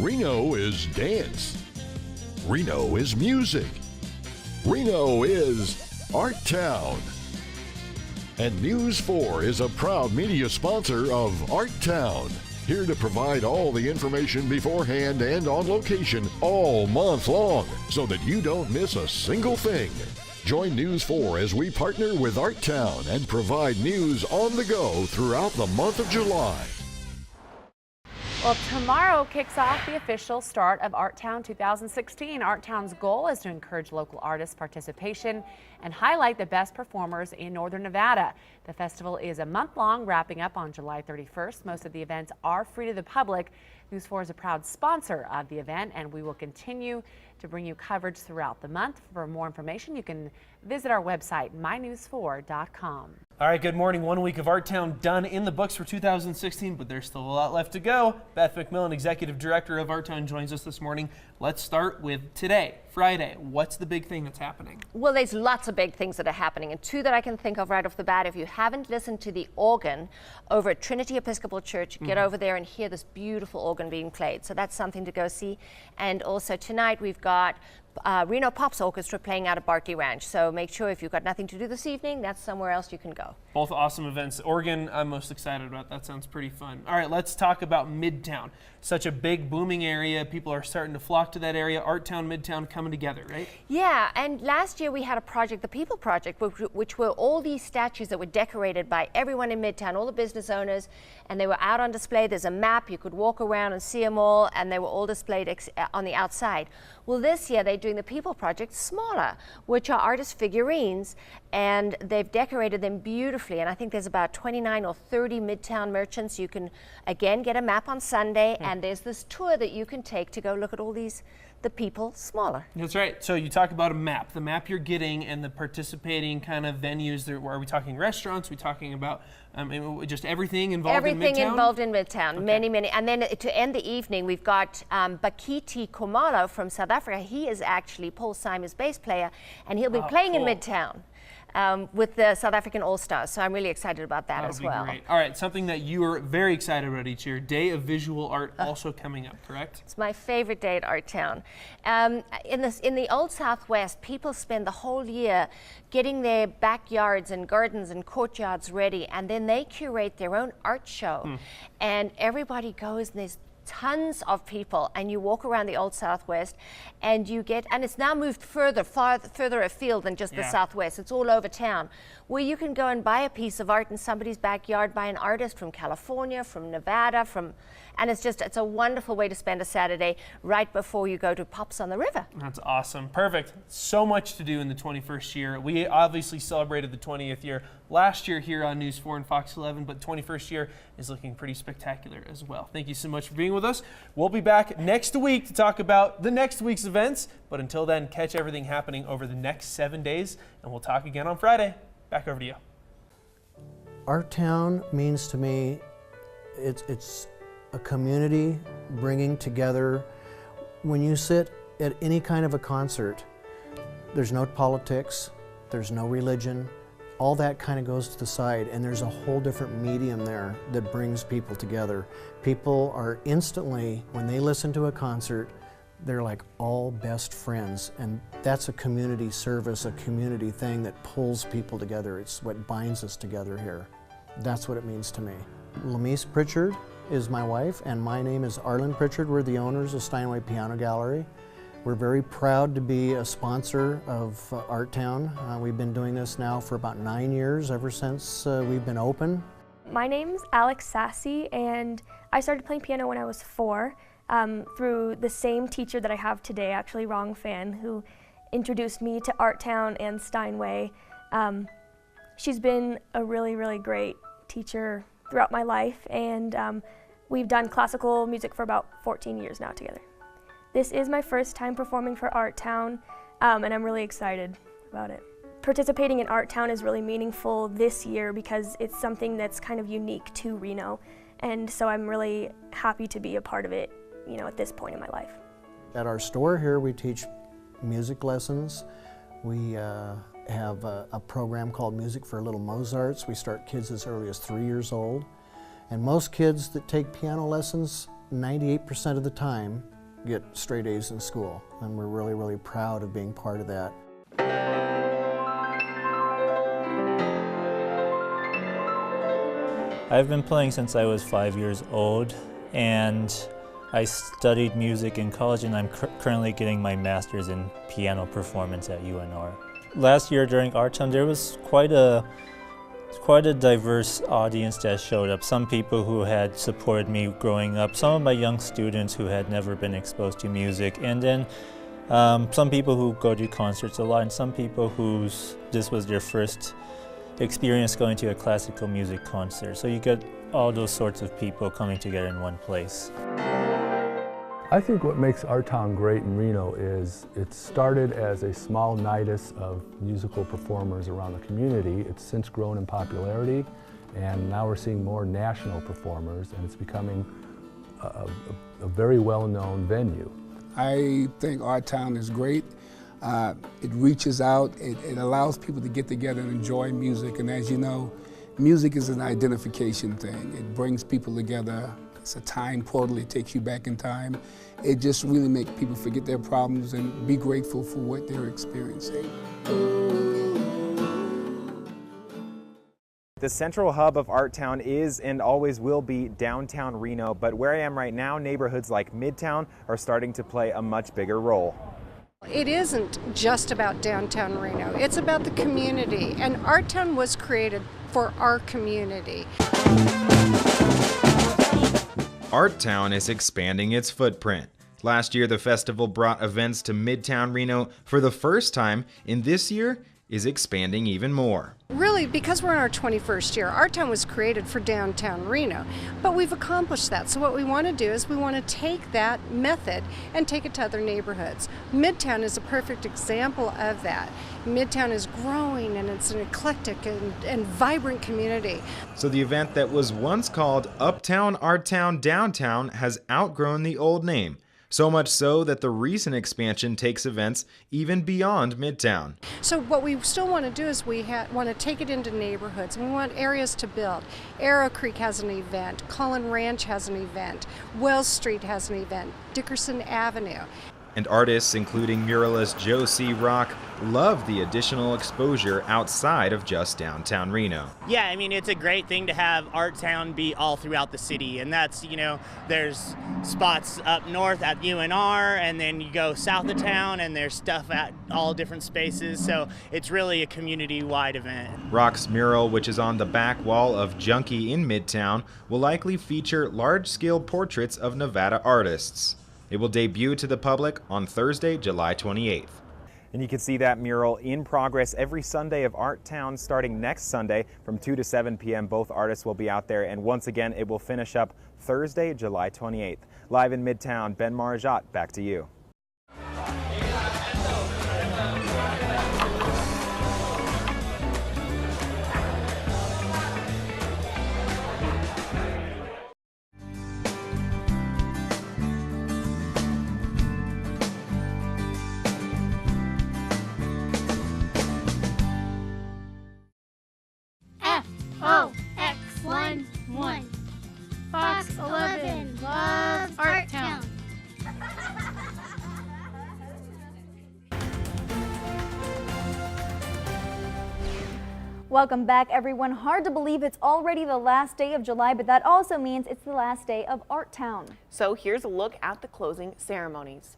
Reno is dance. Reno is music. Reno is Artown. And News 4 is a proud media sponsor of Artown. Here to provide all the information beforehand and on location all month long so that you don't miss a single thing. Join News 4 as we partner with Artown and provide news on the go throughout the month of July. Well, tomorrow kicks off the official start of Artown 2016. Artown's goal is to encourage local artists' participation and highlight the best performers in Northern Nevada. The festival is a month long, wrapping up on July 31st. Most of the events are free to the public. News 4 is a proud sponsor of the event, and we will continue to bring you coverage throughout the month. For more information, you can visit our website, mynews4.com. All right, good morning. 1 week of Artown done in the books for 2016, but there's still a lot left to go. Beth McMillan, Executive Director of Artown, joins us this morning. Let's start with today, Friday. What's the big thing that's happening? Well, there's lots of big things that are happening, and two that I can think of right off the bat. If you haven't listened to the organ over at Trinity Episcopal Church, get over there and hear this beautiful organ being played. So that's something to go see. And also tonight we've got Reno Pops Orchestra playing out at Bartley Ranch. So make sure if you've got nothing to do this evening, that's somewhere else you can go. Both awesome events. Oregon, I'm most excited about. That sounds pretty fun. All right, let's talk about Midtown. Such a big, booming area. People are starting to flock to that area. Artown, Midtown coming together, right? Yeah, and last year we had a project, the People Project, which were all these statues that were decorated by everyone in Midtown, all the business owners, and they were out on display. There's a map. You could walk around and see them all, and they were all displayed on the outside. Well, this year they're doing the People Project smaller, which are artist figurines, and they've decorated them beautifully. And I think there's about 29 or 30 Midtown merchants. You can, again, get a map on Sunday, and there's this tour that you can take to go look at all these, the people smaller. That's right. So you talk about a map, the map you're getting and the participating kind of venues. Are we talking restaurants? Are we talking about just everything involved in Midtown? Everything involved in Midtown, okay. Many. And then to end the evening, we've got Bakiti Komalo from South Africa. He is actually Paul Simon's bass player, and he'll be playing in Midtown. With the South African All-Stars, so I'm really excited about that as well. Great. All right, something that you are very excited about each year, Day of Visual Art, also coming up, correct? It's my favorite day at Artown. In the Old Southwest, people spend the whole year getting their backyards and gardens and courtyards ready, and then they curate their own art show. And everybody goes, and there's tons of people, and you walk around the Old Southwest, and you get, and it's now moved further afield than just the Southwest. It's all over town, where you can go and buy a piece of art in somebody's backyard by an artist from California, from Nevada, and it's a wonderful way to spend a Saturday right before you go to Pops on the River. That's awesome. Perfect. So much to do in the 21st year. We obviously celebrated the 20th year last year here on News 4 and Fox 11, but 21st year is looking pretty spectacular as well. Thank you so much for being with us. We'll be back next week to talk about the next week's events, but until then, catch everything happening over the next 7 days, and we'll talk again on Friday. Back over to you. Artown means to me, it's a community bringing together. When you sit at any kind of a concert, there's no politics, there's no religion, all that kind of goes to the side, and there's a whole different medium there that brings people together. People are instantly, when they listen to a concert, they're like all best friends, and that's a community service, a community thing that pulls people together. It's what binds us together here. That's what it means to me. Lamise Pritchard is my wife, and my name is Arlen Pritchard. We're the owners of Steinway Piano Gallery. We're very proud to be a sponsor of Artown. We've been doing this now for about 9 years, ever since we've been open. My name's Alex Sassy, and I started playing piano when I was 4 through the same teacher that I have today, actually Wrong Fan, who introduced me to Artown and Steinway. She's been a really, really great teacher throughout my life, and we've done classical music for about 14 years now together. This is my first time performing for Artown, and I'm really excited about it. Participating in Artown is really meaningful this year because it's something that's kind of unique to Reno, and so I'm really happy to be a part of it, at this point in my life. At our store here, we teach music lessons. We have a program called Music for Little Mozarts. We start kids as early as 3 years old. And most kids that take piano lessons 98% of the time get straight A's in school, and we're really, really proud of being part of that. I've been playing since I was 5 years old, and I studied music in college, and I'm currently getting my master's in piano performance at UNR. Last year during Artown, there was quite a diverse audience that showed up. Some people who had supported me growing up, some of my young students who had never been exposed to music, and then some people who go to concerts a lot, and some people this was their first experience going to a classical music concert. So you get all those sorts of people coming together in one place. I think what makes Artown great in Reno is it started as a small nidus of musical performers around the community. It's since grown in popularity, and now we're seeing more national performers, and it's becoming a very well-known venue. I think Artown is great. It reaches out, it allows people to get together and enjoy music, and as you know, music is an identification thing. It brings people together. It's a time portal, it takes you back in time. It just really makes people forget their problems and be grateful for what they're experiencing. The central hub of Artown is and always will be downtown Reno, but where I am right now, neighborhoods like Midtown are starting to play a much bigger role. It isn't just about downtown Reno, it's about the community, and Artown was created for our community. Artown is expanding its footprint. Last year, the festival brought events to Midtown Reno for the first time, and this year is expanding even more. Really, because we're in our 21st year, Artown was created for downtown Reno, but we've accomplished that. So what we want to do is we want to take that method and take it to other neighborhoods. Midtown is a perfect example of that. Midtown is growing, and it's an eclectic and vibrant community. So the event that was once called Uptown, Artown, Downtown has outgrown the old name. So much so that the recent expansion takes events even beyond Midtown. So what we still want to do is we want to take it into neighborhoods. We want areas to build. Arrow Creek has an event. Cullen Ranch has an event. Wells Street has an event. Dickerson Avenue. And artists, including muralist Joe C. Rock, love the additional exposure outside of just downtown Reno. Yeah, I mean, it's a great thing to have Artown be all throughout the city, and that's, there's spots up north at UNR, and then you go south of town, and there's stuff at all different spaces, so it's really a community-wide event. Rock's mural, which is on the back wall of Junkie in Midtown, will likely feature large-scale portraits of Nevada artists. It will debut to the public on Thursday, July 28th. And you can see that mural in progress every Sunday of Artown starting next Sunday from 2 to 7 p.m. Both artists will be out there, and once again, it will finish up Thursday, July 28th. Live in Midtown, Ben Marajat, back to you. X11 Fox 11 loves Artown. Welcome back, everyone. Hard to believe it's already the last day of July, but that also means it's the last day of Artown. So here's a look at the closing ceremonies.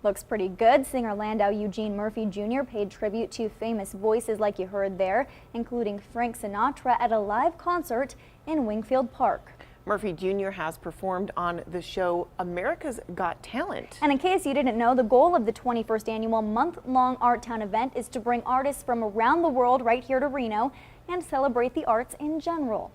Looks pretty good. Singer Landau Eugene Murphy Jr. paid tribute to famous voices like you heard there, including Frank Sinatra at a live concert in Wingfield Park. Murphy Jr. has performed on the show America's Got Talent. And in case you didn't know, the goal of the 21st annual month-long Artown event is to bring artists from around the world right here to Reno and celebrate the arts in general.